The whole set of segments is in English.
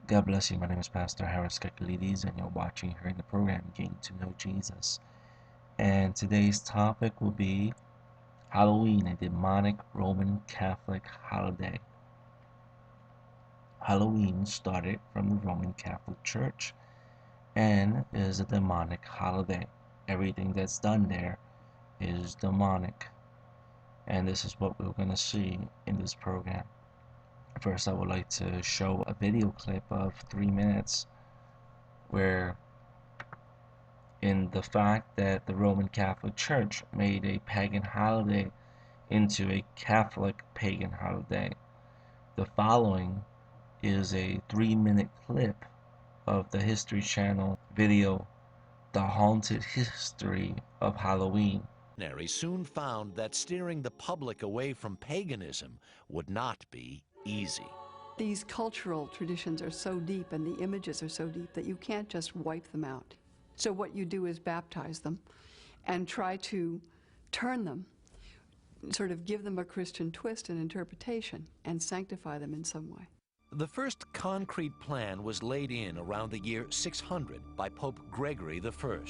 God bless you. My name is Pastor Harris Kakalides, and you're watching here in the program Getting to Know Jesus. And today's topic will be Halloween, a demonic Roman Catholic holiday. Halloween started from the Roman Catholic Church and is a demonic holiday. Everything that's done there is demonic. And this is what we're going to see in this program. First, I would like to show a video clip of 3 minutes where in the fact that the Roman Catholic Church made a pagan holiday into a Catholic pagan holiday. The following is a 3-minute clip of the History Channel video, The Haunted History of Halloween. Soon found that steering the public away from paganism would not be easy. These cultural traditions are so deep and the images are so deep that you can't just wipe them out. So what you do is baptize them and try to turn them, sort of give them a Christian twist and interpretation and sanctify them in some way. The first concrete plan was laid in around the year 600 by Pope Gregory I.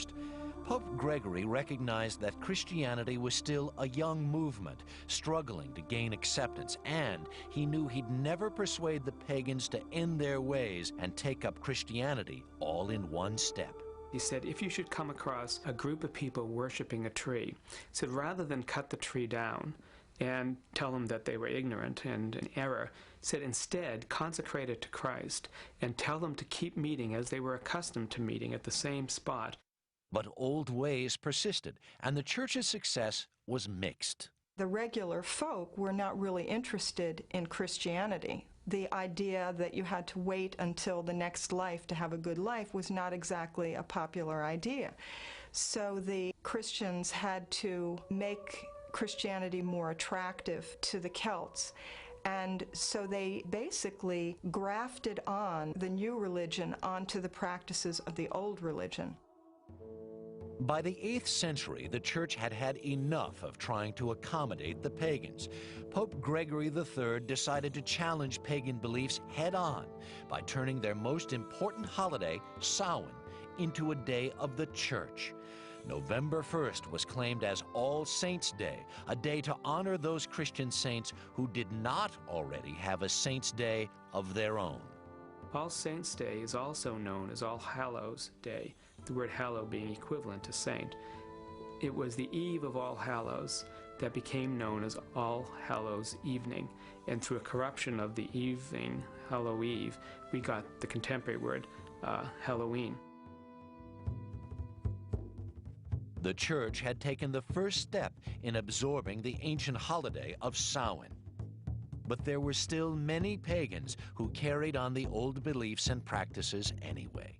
Pope Gregory recognized that Christianity was still a young movement, struggling to gain acceptance, and he knew he'd never persuade the pagans to end their ways and take up Christianity all in one step. He said, if you should come across a group of people worshiping a tree, he said, rather than cut the tree down and tell them that they were ignorant and in error, said instead consecrate it to Christ and tell them to keep meeting as they were accustomed to meeting at the same spot. But old ways persisted, and the church's success was mixed. The regular folk were not really interested in Christianity. The idea that you had to wait until the next life to have a good life was not exactly a popular idea. So the Christians had to make Christianity more attractive to the Celts. And so they basically grafted on the new religion onto the practices of the old religion. By the 8th century, the church had had enough of trying to accommodate the pagans. Pope Gregory III decided to challenge pagan beliefs head-on by turning their most important holiday, Samhain, into a day of the church. November 1st was claimed as All Saints' Day, a day to honor those Christian saints who did not already have a Saints' Day of their own. All Saints' Day is also known as All Hallows' Day, the word hallow being equivalent to saint. It was the eve of All Hallows that became known as All Hallows' Evening, and through a corruption of the evening, Hallow Eve, we got the contemporary word Halloween. The church had taken the first step in absorbing the ancient holiday of Samhain. But there were still many pagans who carried on the old beliefs and practices anyway.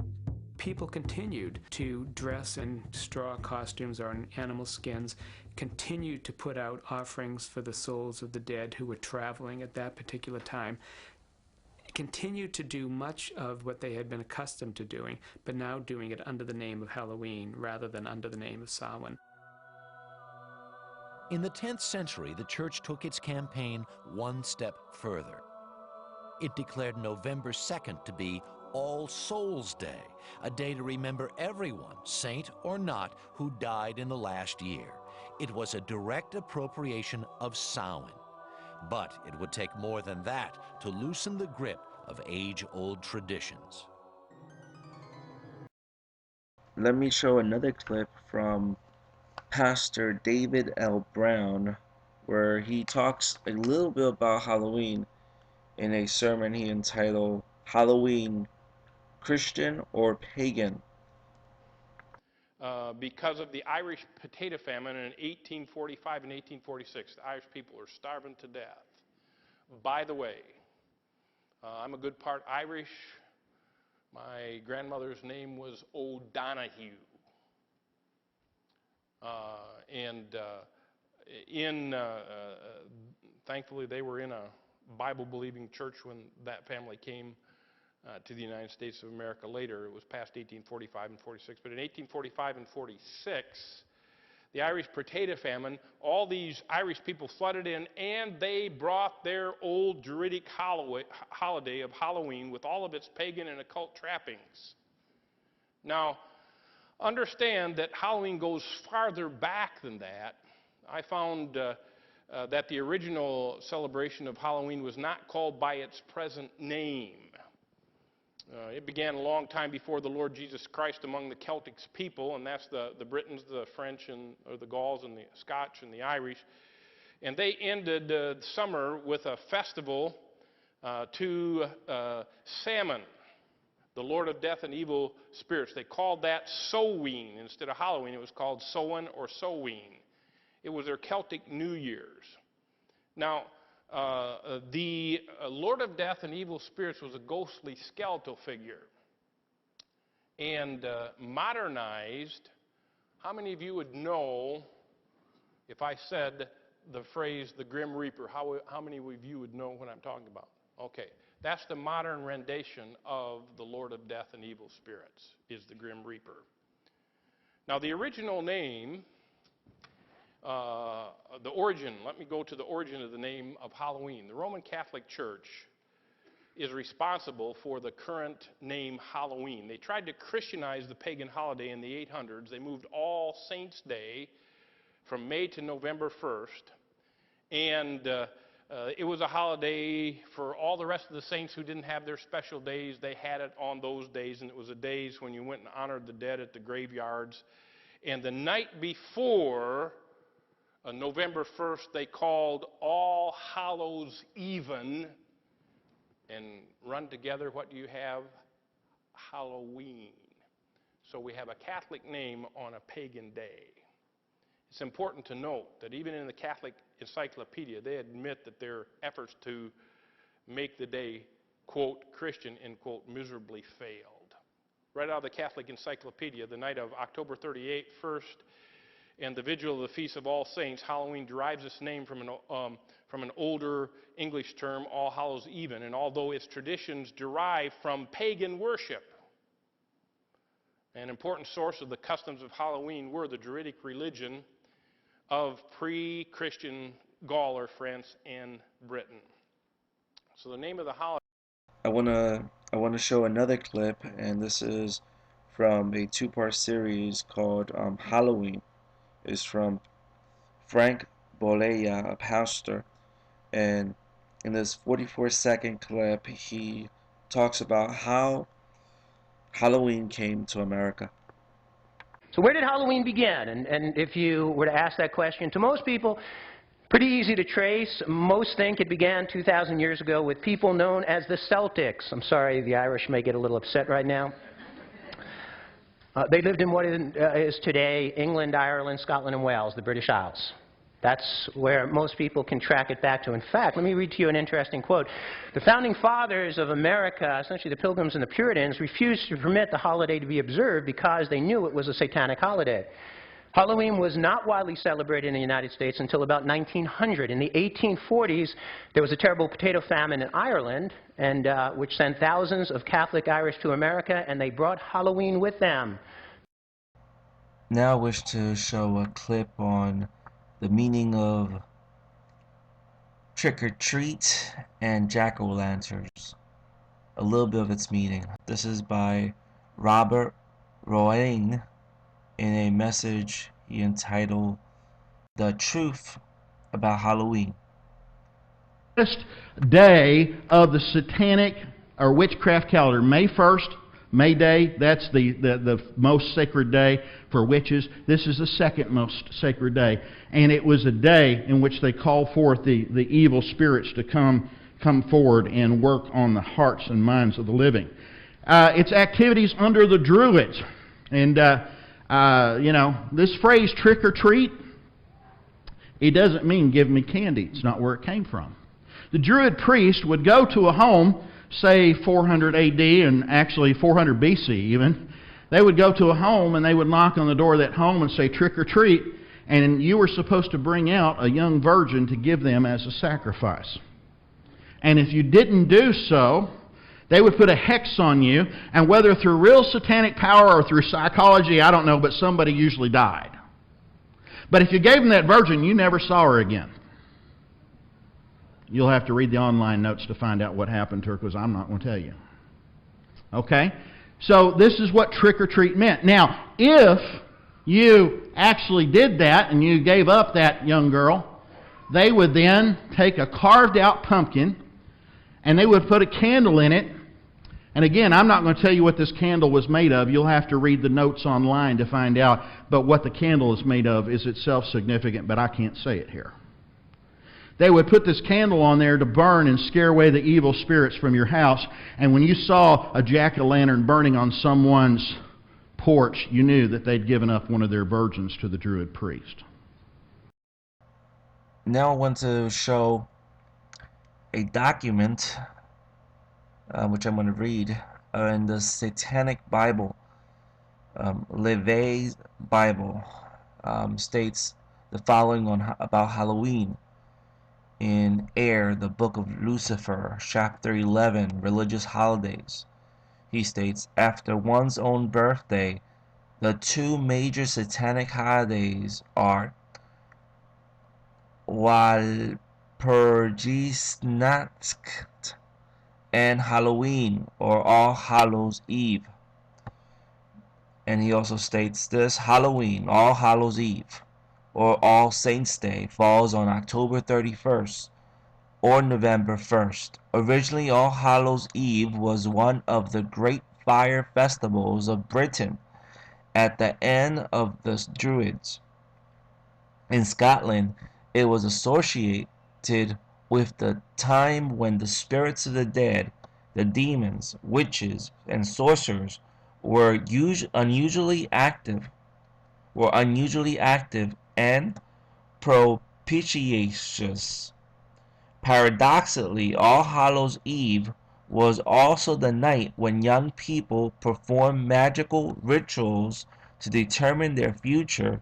People continued to dress in straw costumes or in animal skins, continued to put out offerings for the souls of the dead who were traveling at that particular time, continued to do much of what they had been accustomed to doing, but now doing it under the name of Halloween rather than under the name of Samhain. In the 10th century, the church took its campaign one step further. It declared November 2nd to be All Souls' Day, a day to remember everyone, saint or not, who died in the last year. It was a direct appropriation of Samhain. But it would take more than that to loosen the grip of age-old traditions. Let me show another clip from Pastor David L. Brown, where he talks a little bit about Halloween in a sermon he entitled Halloween, Christian or Pagan? Because of the Irish potato famine in 1845 and 1846, the Irish people are starving to death. By the way, I'm a good part Irish. My grandmother's name was O'Donoghue. Thankfully, they were in a Bible-believing church when that family came to the United States of America later. It was past 1845 and 46. But in 1845 and 46, the Irish potato famine, all these Irish people flooded in, and they brought their old Druidic holiday of Halloween with all of its pagan and occult trappings. Now, understand that Halloween goes farther back than that. I found that the original celebration of Halloween was not called by its present name. It began a long time before the Lord Jesus Christ among the Celtic people, and that's the Britons, the French, or the Gauls, and the Scotch, and the Irish. And they ended summer with a festival to Samhain, the Lord of Death and Evil Spirits. They called that Samhain instead of Halloween. It was called Samhain or Samhain. It was their Celtic New Year's. Now, the Lord of Death and Evil Spirits was a ghostly skeletal figure. And modernized, how many of you would know if I said the phrase the Grim Reaper? How many of you would know what I'm talking about? Okay, that's the modern rendition of the Lord of Death and Evil Spirits, is the Grim Reaper. Now, the original name, the origin, let me go to the origin of the name of Halloween. The Roman Catholic Church is responsible for the current name Halloween. They tried to Christianize the pagan holiday in the 800s. They moved All Saints' Day from May to November 1st. And it was a holiday for all the rest of the saints who didn't have their special days. They had it on those days, and it was the days when you went and honored the dead at the graveyards. And the night before November 1st, they called All Hallows Even, and run together, what do you have? Halloween. So we have a Catholic name on a pagan day. It's important to note that even in the Catholic encyclopedia, they admit that their efforts to make the day, quote, Christian, end quote, miserably failed. Right out of the Catholic encyclopedia, the night of October 38th, 1st, and the vigil of the Feast of All Saints, Halloween derives its name from an older English term, All Hallows Even, and although its traditions derive from pagan worship, an important source of the customs of Halloween were the Druidic religion of pre-Christian Gaul or France and Britain. So the name of the holiday. I wanna show another clip, and this is from a two-part series called Halloween. It's from Frank Bolea, a pastor, and in this 44-second clip, he talks about how Halloween came to America. So where did Halloween begin? And if you were to ask that question to most people, pretty easy to trace. Most think it began 2,000 years ago with people known as the Celtics. I'm sorry, the Irish may get a little upset right now. They lived in what is today England, Ireland, Scotland, and Wales, the British Isles. That's where most people can track it back to. In fact, let me read to you an interesting quote. The founding fathers of America, essentially the Pilgrims and the Puritans, refused to permit the holiday to be observed because they knew it was a satanic holiday. Halloween was not widely celebrated in the United States until about 1900. In the 1840s, there was a terrible potato famine in Ireland, and which sent thousands of Catholic Irish to America, and they brought Halloween with them. Now I wish to show a clip on the meaning of trick-or-treat and jack-o'-lanterns. A little bit of its meaning. This is by Robert Rowan in a message he entitled "The Truth About Halloween." First day of the satanic or witchcraft calendar, May 1st, May Day, that's the most sacred day for witches. This is the second most sacred day. And it was a day in which they called forth the evil spirits to come forward and work on the hearts and minds of the living. It's activities under the Druids. And, this phrase, trick or treat, it doesn't mean give me candy. It's not where it came from. The Druid priest would go to a home, say 400 AD and actually 400 BC even. They would go to a home and they would knock on the door of that home and say trick or treat, and you were supposed to bring out a young virgin to give them as a sacrifice. And if you didn't do so, they would put a hex on you, and whether through real satanic power or through psychology, I don't know, but somebody usually died. But if you gave them that virgin, you never saw her again. You'll have to read the online notes to find out what happened to her, because I'm not going to tell you. Okay? So this is what trick-or-treat meant. Now, if you actually did that and you gave up that young girl, they would then take a carved-out pumpkin and they would put a candle in it. And again, I'm not going to tell you what this candle was made of. You'll have to read the notes online to find out. But what the candle is made of is itself significant, but I can't say it here. They would put this candle on there to burn and scare away the evil spirits from your house. And when you saw a jack-o'-lantern burning on someone's porch, you knew that they'd given up one of their virgins to the Druid priest. Now I want to show a document, which I'm going to read, in the Satanic Bible. Levi's Bible states the following about Halloween. In the book of Lucifer, chapter 11, religious holidays. He states, after one's own birthday, the two major satanic holidays are Walpurgisnacht and Halloween, or All Hallows Eve. And he also states this: Halloween, All Hallows Eve, or All Saints' Day, falls on October 31st or November 1st. Originally, All Hallows Eve was one of the great fire festivals of Britain at the end of the Druids. In Scotland, it was associated with the time when the spirits of the dead, the demons, witches, and sorcerers were unusually active and propitious. Paradoxically, All Hallows Eve was also the night when young people performed magical rituals to determine their future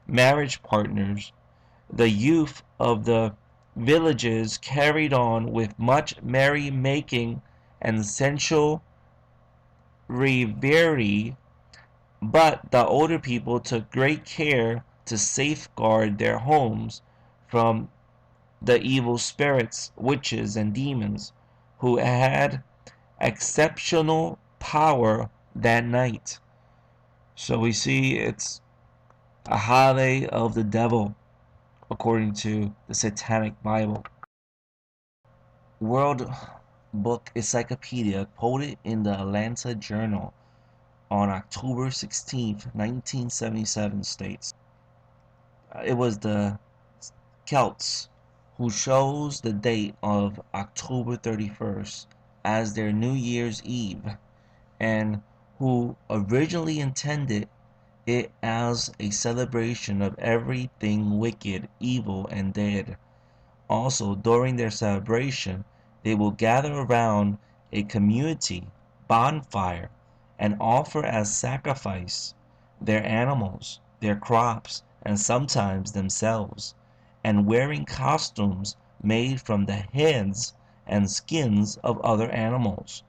marriage partners. The youth of the villages carried on with much merry-making and sensual revelry, but the older people took great care to safeguard their homes from the evil spirits, witches, and demons who had exceptional power that night. So we see it's a holiday of the devil, according to the Satanic Bible. World Book Encyclopedia, quoted in the Atlanta Journal on October 16, 1977, states, it was the Celts who chose the date of October 31st as their New Year's Eve, and who originally intended it as a celebration of everything wicked, evil, and dead. Also, during their celebration, they will gather around a community bonfire and offer as sacrifice their animals, their crops, and sometimes themselves, and wearing costumes made from the heads and skins of other animals.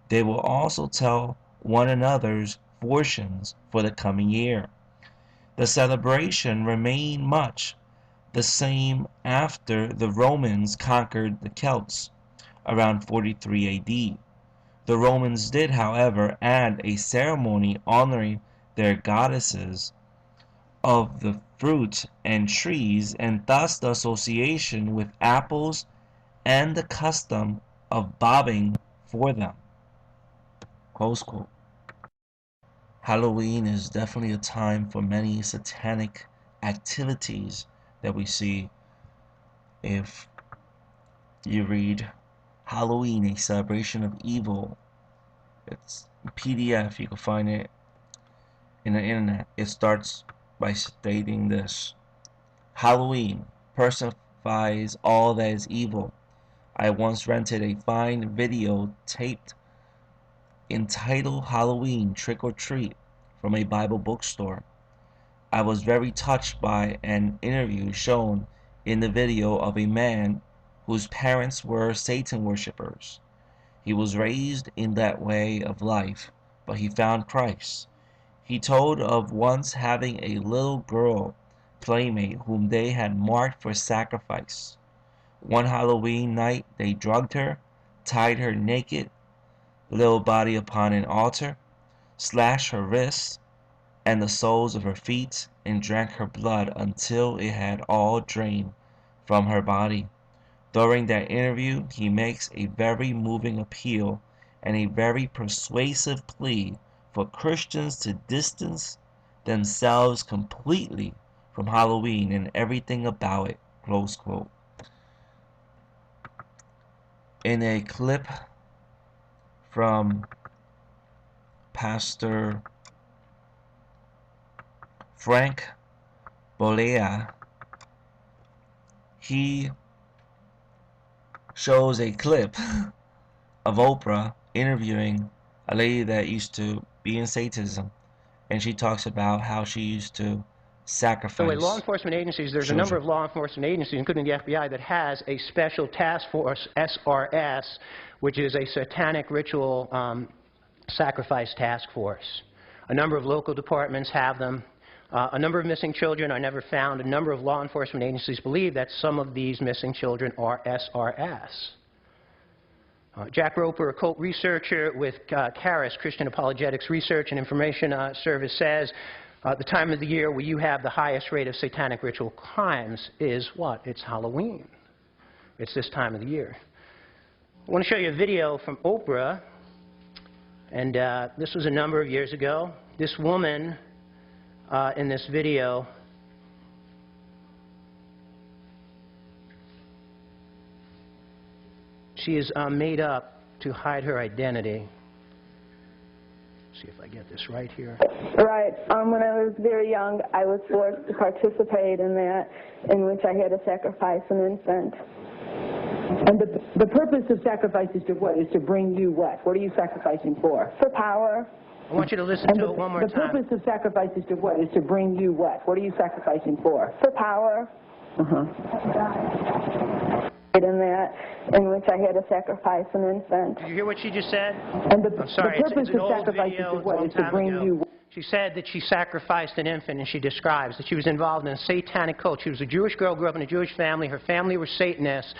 They will also tell one another's fortunes for the coming year. The celebration remained much the same after the Romans conquered the Celts around 43 AD. The Romans did, however, add a ceremony honoring their goddesses of the fruit and trees, and thus the association with apples and the custom of bobbing for them. Close quote. Halloween is definitely a time for many satanic activities that we see. If you read Halloween, a Celebration of Evil, it's a PDF, you can find it in the internet. It starts by stating this: Halloween personifies all that is evil. I once rented a fine video taped entitled Halloween Trick or Treat from a Bible bookstore. I was very touched by an interview shown in the video of a man whose parents were Satan worshippers. He was raised in that way of life, but he found Christ. He told of once having a little girl playmate whom they had marked for sacrifice. One Halloween night they drugged her, tied her naked little body upon an altar, slashed her wrists and the soles of her feet, and drank her blood until it had all drained from her body. During that interview, he makes a very moving appeal and a very persuasive plea for Christians to distance themselves completely from Halloween and everything about it. Close quote. In a clip from Pastor Frank Bolea, he shows a clip of Oprah interviewing a lady that used to be in Satanism, and she talks about how she used to sacrifice. So, law enforcement agencies, there's a number of law enforcement agencies, including the FBI, that has a special task force, SRS, which is a satanic ritual sacrifice task force. A number of local departments have them. A number of missing children are never found. A number of law enforcement agencies believe that some of these missing children are SRS. Jack Roper, a cult researcher with CARIS, Christian Apologetics Research and Information Service, says the time of the year where you have the highest rate of satanic ritual crimes is what? It's Halloween. It's this time of the year. I want to show you a video from Oprah, and this was a number of years ago. This woman in this video she is made up to hide her identity. See if I get this right here. Right. When I was very young, I was forced to participate in that, in which I had to sacrifice an infant. And the purpose of sacrifice is to what? Is to bring you what? What are you sacrificing for? For power. I want you to listen to it one more time. The purpose of sacrifice is to what? Is to bring you what? What are you sacrificing for? For power. In that, in which I had to sacrifice an infant. Did you hear what she just said? And I'm sorry, the purpose it's an of sacrifice is to what? Is to bring you. She said that she sacrificed an infant, and she describes that she was involved in a satanic cult. She was a Jewish girl, grew up in a Jewish family. Her family were Satanists.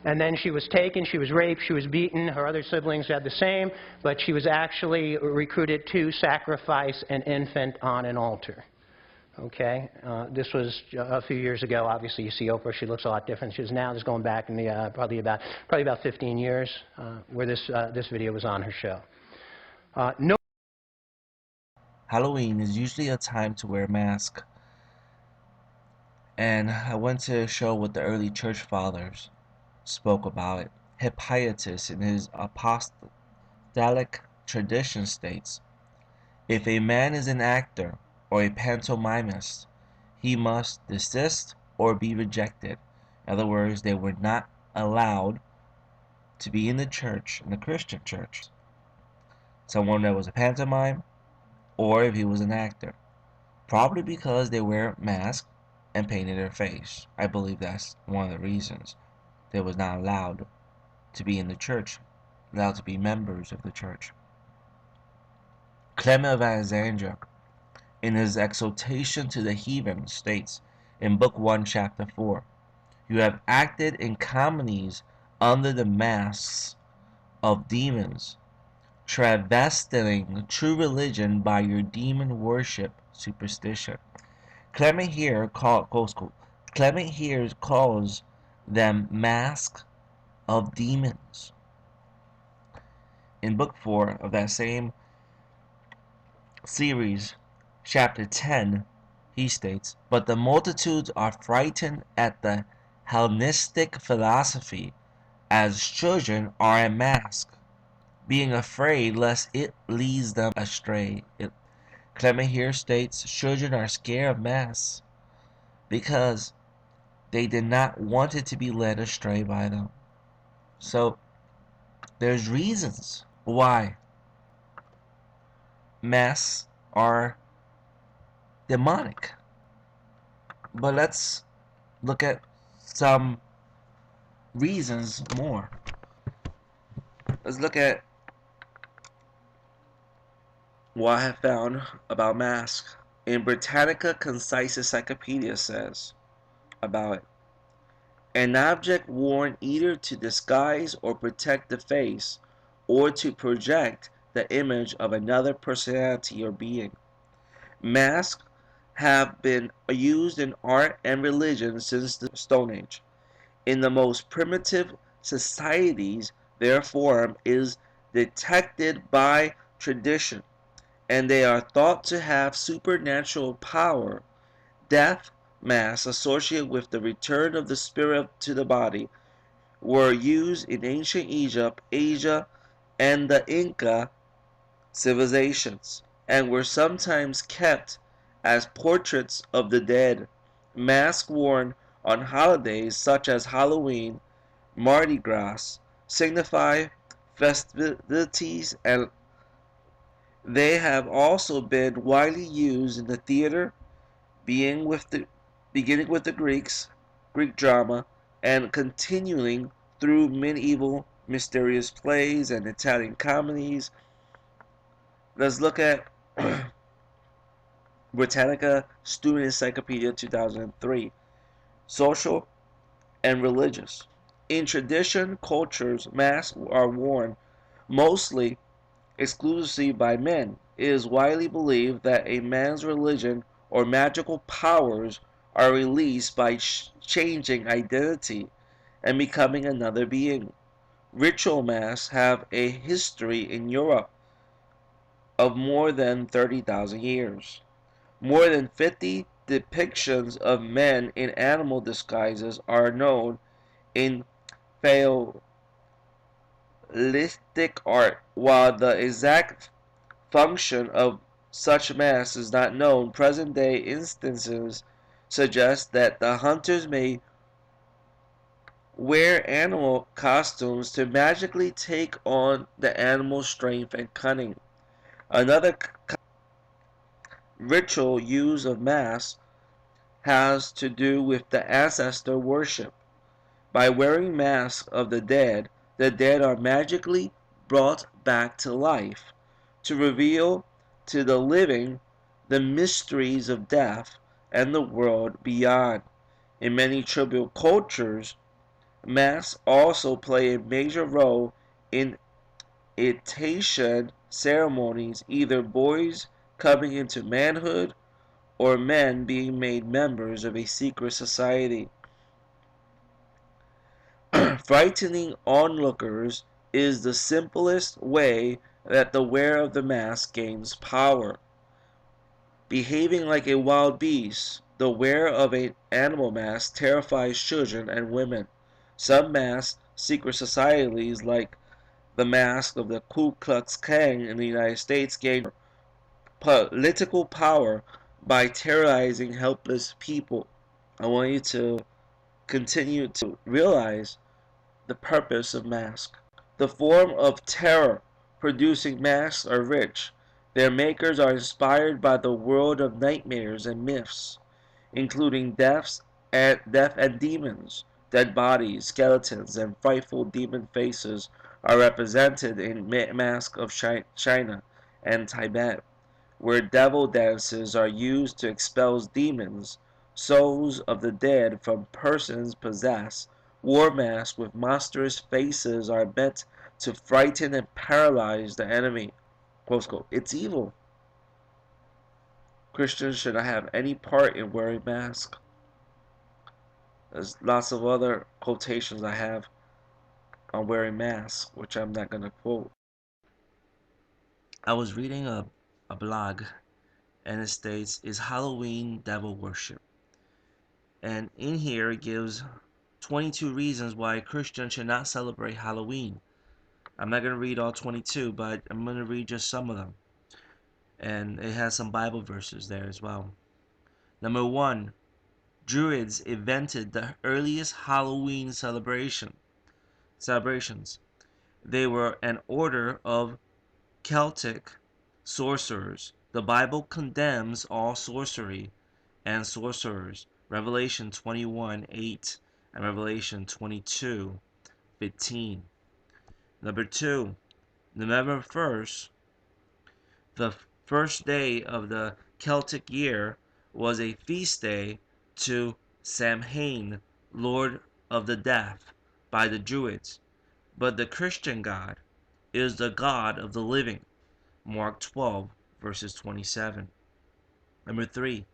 And then she was taken, she was raped, she was beaten. Her other siblings had the same, but she was actually recruited to sacrifice an infant on an altar. Okay? This was a few years ago. Obviously, you see Oprah, she looks a lot different. She is now, this is going back in the, probably about 15 years where this video was on her show. Halloween is usually a time to wear a mask. And I went to show what the early church fathers spoke about it. Hippolytus in his apostolic tradition states, if a man is an actor or a pantomimist, he must desist or be rejected. In other words, they were not allowed to be in the church, in the Christian church. Someone that was a pantomime, or if he was an actor. Probably because they wear masks and painted their face. I believe that's one of the reasons they was not allowed to be in the church, allowed to be members of the church. Clement of Alexandria, in his exhortation to the heathen, states in Book 1, Chapter 4, you have acted in comedies under the masks of demons, travesting true religion by your demon worship superstition. Clement here calls them masks of demons. In Book 4 of that same series, Chapter 10, he states, but the multitudes are frightened at the Hellenistic philosophy, as children are a mask, being afraid lest it leads them astray. Clement here states children are scared of masks because they did not want it to be led astray by them. So there's reasons why masks are demonic. But let's look at some reasons more. Let's look at what I have found about masks. In Britannica Concise Encyclopedia says about it, an object worn either to disguise or protect the face, or to project the image of another personality or being. Masks have been used in art and religion since the Stone Age. In the most primitive societies, their form is detected by tradition, and they are thought to have supernatural power. Death masks associated with the return of the spirit to the body were used in ancient Egypt, Asia, and the Inca civilizations, and were sometimes kept as portraits of the dead. Masks worn on holidays such as Halloween, Mardi Gras, signify festivities, and they have also been widely used in the theater, beginning with the Greek drama, and continuing through medieval mysterious plays and Italian comedies. Let's look at Britannica Student Encyclopedia 2003. Social and religious. In tradition cultures, masks are worn mostly exclusively by men. It is widely believed that a man's religion or magical powers are released by changing identity and becoming another being. Ritual masks have a history in Europe of more than 30,000 years. More than 50 depictions of men in animal disguises are known in Paleolithic art. While the exact function of such masks is not known, present-day instances suggest that the hunters may wear animal costumes to magically take on the animal's strength and cunning. Another ritual use of masks has to do with the ancestor worship. By wearing masks of the dead are magically brought back to life to reveal to the living the mysteries of death and the world beyond. In many tribal cultures, masks also play a major role in initiation ceremonies, either boys coming into manhood or men being made members of a secret society. Frightening onlookers is the simplest way that the wearer of the mask gains power. Behaving like a wild beast, the wearer of an animal mask terrifies children and women. Some masked secret societies, like the mask of the Ku Klux Klan in the United States, gain political power by terrorizing helpless people. I want you to continue to realize the purpose of masks. The form of terror producing masks are rich. Their makers are inspired by the world of nightmares and myths, including death and demons. Dead bodies, skeletons, and frightful demon faces are represented in masks of China and Tibet, where devil dances are used to expel demons, souls of the dead from persons possessed. War masks with monstrous faces are meant to frighten and paralyze the enemy. It's evil. Christians should not have any part in wearing masks. There's lots of other quotations I have on wearing masks, which I'm not going to quote. I was reading a blog, and it states, "Is Halloween devil worship?" And in here it gives 22 reasons why Christians should not celebrate Halloween. I'm not going to read all 22, but I'm going to read just some of them. And it has some Bible verses there as well. Number 1, Druids invented the earliest Halloween celebrations. They were an order of Celtic sorcerers. The Bible condemns all sorcery and sorcerers. Revelation 21:8 and Revelation 22:15. Number 2, November 1st, the first day of the Celtic year was a feast day to Samhain, Lord of the Death, by the Druids. But the Christian God is the God of the living. Mark 12, verses 27. Number 3.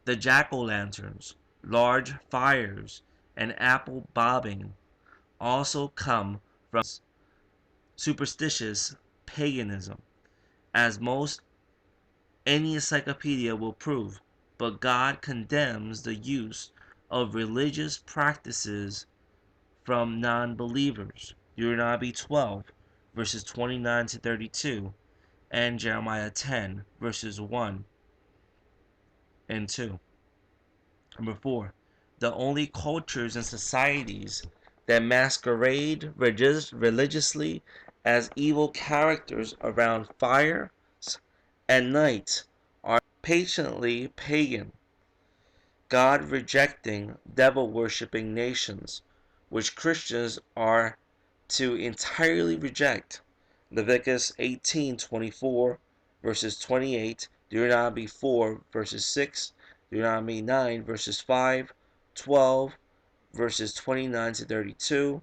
The jack-o'-lanterns, large fires, and apple bobbing also come from superstitious paganism, as most any encyclopedia will prove, but God condemns the use of religious practices from non-believers. Deuteronomy 12, verses 29 to 32, and Jeremiah 10, verses 1 and 2. Number 4. The only cultures and societies that masquerade religiously as evil characters around fire and night are patiently pagan, God-rejecting, devil-worshipping nations, which Christians are to entirely reject. Leviticus 18:24, verses 28, Deuteronomy 4, verses 6, Deuteronomy 9, verses 5, 12, verses 29 to 32,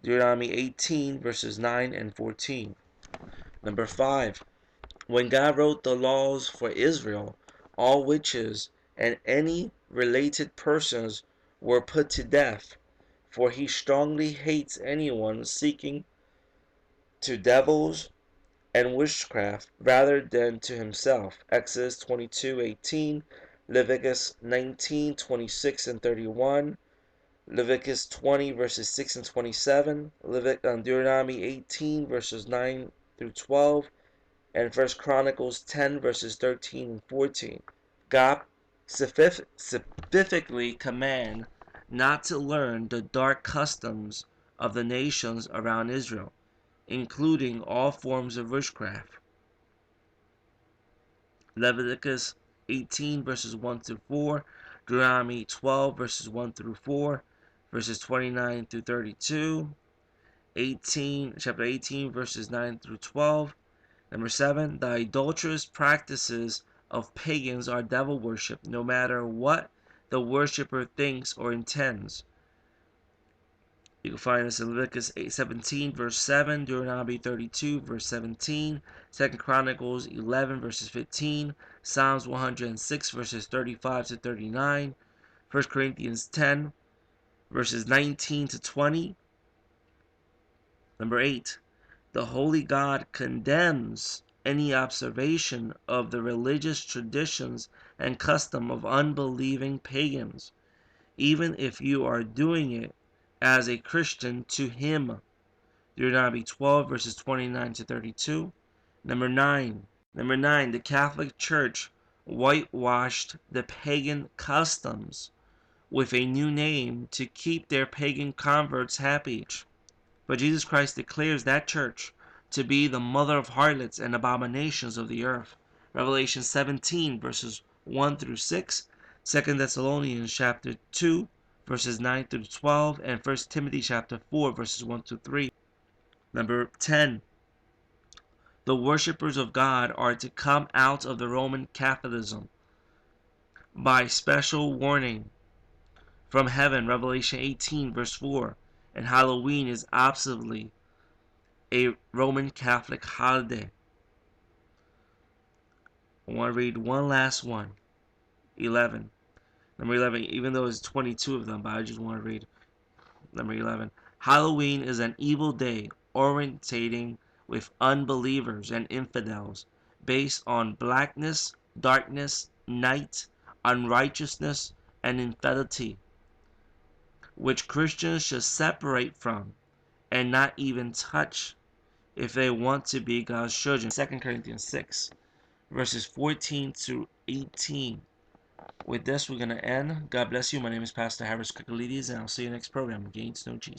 Deuteronomy 18, verses 9 and 14. Number 5. When God wrote the laws for Israel, all witches and any related persons were put to death, for he strongly hates anyone seeking to devils and witchcraft rather than to himself. Exodus 22:18, Leviticus 19:26 and 31, Leviticus 20 verses 6 and 27, Deuteronomy 18 verses 9 through 12, and 1 Chronicles 10 verses 13 and 14. God specifically command not to learn the dark customs of the nations around Israel, including all forms of witchcraft. Leviticus 18 verses 1 through 4, Deuteronomy 12 verses 1 through 4, verses 29 through 32, chapter 18 verses 9 through 12. Number 7, the idolatrous practices of pagans are devil worship, no matter what the worshiper thinks or intends. You can find this in Leviticus 17 verse 7, Deuteronomy 32 verse 17, 2 Chronicles 11 verses 15, Psalms 106 verses 35 to 39, 1 Corinthians 10 verses 19 to 20. Number 8, the Holy God condemns any observation of the religious traditions and custom of unbelieving pagans, even if you are doing it as a Christian to him. Deuteronomy 12 verses 29 to 32. Number 9, the Catholic Church whitewashed the pagan customs with a new name to keep their pagan converts happy. But Jesus Christ declares that church to be the mother of harlots and abominations of the earth. Revelation 17 verses 1 through 6, 2 Thessalonians chapter 2 verses 9 through 12, and 1 Timothy chapter 4 verses 1 to 3. Number 10, the worshippers of God are to come out of the Roman Catholicism by special warning from heaven. Revelation 18 verse 4, and Halloween is absolutely a Roman Catholic holiday. I want to read one last one. 11. Number 11, even though it's 22 of them, but I just want to read number 11. Halloween is an evil day originating with unbelievers and infidels, based on blackness, darkness, night, unrighteousness, and infidelity, which Christians should separate from and not even touch if they want to be God's children. 2 Corinthians 6 verses 14 to 18. With this, we're going to end. God bless you. My name is Pastor Harris Kikalides, and I'll see you next program. Gains no Jesus.